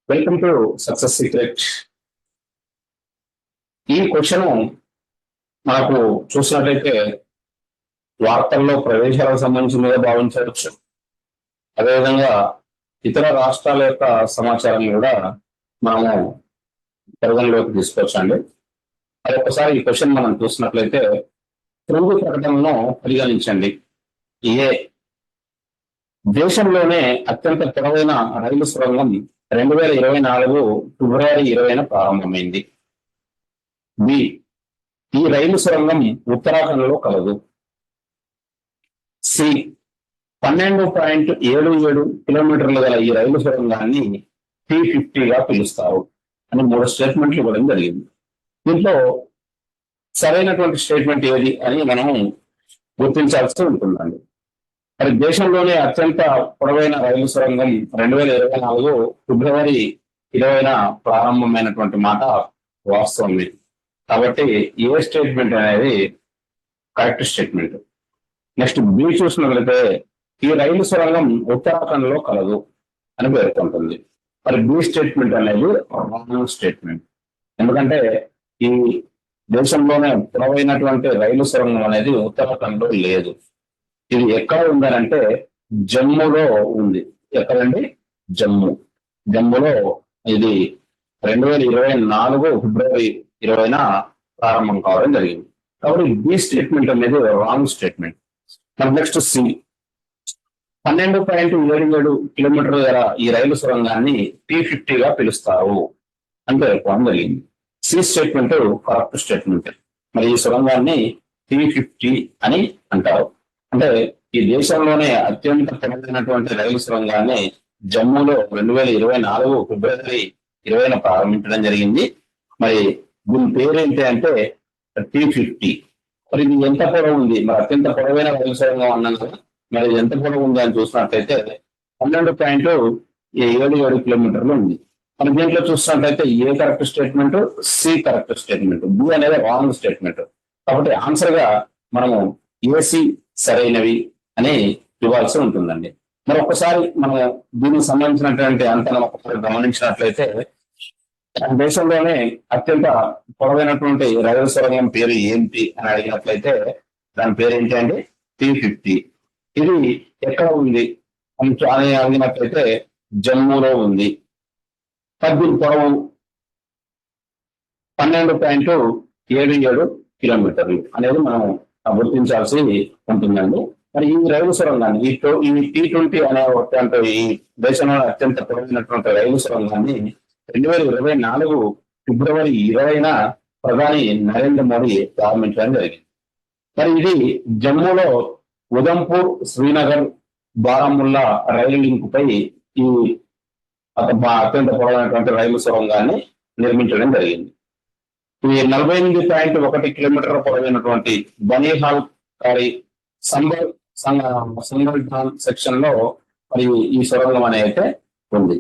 Welcome to success secret. ఈ question మనకు చూసినట్లయితే వార్తల్లో ప్రవేశాలకు సంబంధించినదిగా భావించవచ్చు. అదేవిధంగా ఇతర రాష్ట్రాల యొక్క సమాచారం కూడా మనము పరిగణలోకి తీసుకోవచ్చండి. అది ఒకసారి ఈ క్వశ్చన్ మనం చూసినట్లయితే క్రింది ప్రకటనను పరిగణించండి. ఏ దేశంలోనే అత్యంత పొడవైన రైలు సొరంగం 2024 ఫిబ్రవరి 20న ప్రారంభమైంది. బి ఈ రైలు సొరంగం ఉత్తరాఖండ్లో కలదు. సి 12.77 కిలోమీటర్లు గల ఈ రైలు సొరంగాన్ని T50గా పిలుస్తారు అని 3 స్టేట్మెంట్లు ఇవ్వడం జరిగింది. దీంట్లో సరైనటువంటి స్టేట్మెంట్ ఏది అని మనం గుర్తించాల్సి ఉంటుందండి. మరి దేశంలోనే అత్యంత పొడవైన రైలు సొరంగం 2024 ఫిబ్రవరి 20న ప్రారంభమైనటువంటి మాట వాస్తవమే. కాబట్టి ఏ స్టేట్మెంట్ అనేది కరెక్ట్ స్టేట్మెంట్. నెక్స్ట్ బి చూసినట్లయితే ఈ రైలు సొరంగం ఉత్తరాఖండ్ లో కలదు అని పేర్కొంటుంది. మరి బి స్టేట్మెంట్ అనేది రాంగ్ స్టేట్మెంట్. ఎందుకంటే ఈ దేశంలోనే పొడవైనటువంటి రైలు సొరంగం అనేది ఉత్తరాఖండ్ లో లేదు. ఇది ఎక్కడ ఉందనంటే జమ్మూలో ఉంది. ఎక్కడండి? జమ్మూలో ఇది 2024 ఫిబ్రవరి 20న ప్రారంభం కావడం జరిగింది. కాబట్టి బి స్టేట్మెంట్ అనేది రాంగ్ స్టేట్మెంట్. నెక్స్ట్ సి 12.77 కిలోమీటర్ల గల ఈ రైలు సొరంగాన్ని T50గా పిలుస్తారు అని పేర్కొనడం జరిగింది. C statement correct statement. మరి ఈ సొరంగాన్ని T50 అని అంటారు. అంటే ఈ దేశంలోనే అత్యంత పొడవైనటువంటి రైలు సొరంగాన్ని జమ్మూలో 2024 ఫిబ్రవరి 20న ప్రారంభించడం జరిగింది. మరి దీని పేరు ఏంటి అంటే T50. మరి ఇది ఎంత పొడవు ఉంది? మరి అత్యంత పొడవైన రైలు సొరంగం అన్నాను కదా, మరి ఎంత పొడవు ఉంది అని చూసినట్లయితే 12.77 కిలోమీటర్లు ఉంది. మన దీంట్లో చూసినట్లయితే A correct statement, C correct statement, B అనేది రాంగ్ స్టేట్మెంట్. కాబట్టి ఆన్సర్ గా మనము ఏసి సరైనవి అని ఇవ్వాల్సి ఉంటుందండి. మరి ఒక్కసారి మనం దీనికి సంబంధించినటువంటి అంతరం ఒకసారి గమనించినట్లయితే దేశంలోనే అత్యంత పొడవైనటువంటి రైలు సొరంగం పేరు ఏంటి అని అడిగినట్లయితే దాని పేరు ఏంటి అంటే T50. ఇది ఎక్కడ ఉంది అని అడిగినట్లయితే జమ్మూలో ఉంది. దీని పొడవు 12.77 కిలోమీటర్లు అనేది మనం గుర్తించాల్సి ఉంటుందండి. మరి ఈ రైలు సొరంగాన్ని ఈ T20 అనే ఈ దేశంలో అత్యంత పొడవైనటువంటి రైలు సొరంగాన్ని 2024 ఫిబ్రవరి 20న ప్రధాని నరేంద్ర మోడీ ప్రారంభించడం జరిగింది. మరి ఇది జమ్మూలో ఉదంపూర్, శ్రీనగర్, బారాముల్లా రైలు లింక్ పై ఈ అత్యంత పొడవైనటువంటి రైలు సొరంగాన్ని నిర్మించడం జరిగింది. ఈ 48.1 కిలోమీటర్ల పొడవైనటువంటి బనీహాల్ కారి సంబల్ సెక్షన్ లో మరి ఈ సొరంగం అనేది అయితే ఉంది.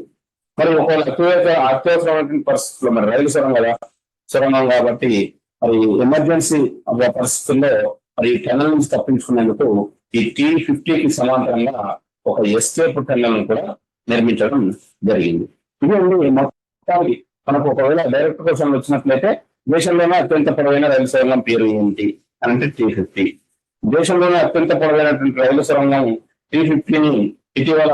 మరి ఒకవేళ అత్యవసరమైన పరిస్థితుల్లో మరి రైలు సొరంగం కాబట్టి మరి ఎమర్జెన్సీ పరిస్థితుల్లో మరి ఈ టన్నెల్ నుంచి తప్పించుకునేందుకు ఈ T50కి సమాంతరంగా ఒక ఎస్కేప్ టన్నెల్ కూడా నిర్మించడం జరిగింది. ఇది మొత్తానికి మనకు ఒకవేళ డైరెక్ట్ క్వశ్చన్ వచ్చినట్లయితే దేశంలోనే అత్యంత పొడవైన రైలు సొరంగం పేరు ఏంటి అని అంటే T50. దేశంలోనే అత్యంత పొడవైనటువంటి రైలు సొరంగం T50ని ఇటీవల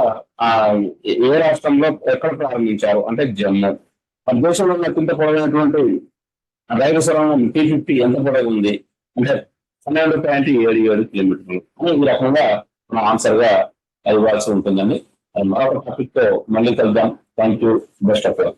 ఏ రాష్ట్రంలో ఎక్కడ ప్రారంభించారు అంటే జమ్మూ. దేశంలోనే అత్యంత పొడవైనటువంటి రైలు సొరంగం T50 ఎంత పొడవు ఉంది అంటే 12.77 కిలోమీటర్లు అని ఈ రకంగా మనం ఆన్సర్ గా ఇవ్వాల్సి ఉంటుందండి. మరొక టాపిక్ తో మళ్ళీ కలుద్దాం. Thank you. Best of luck.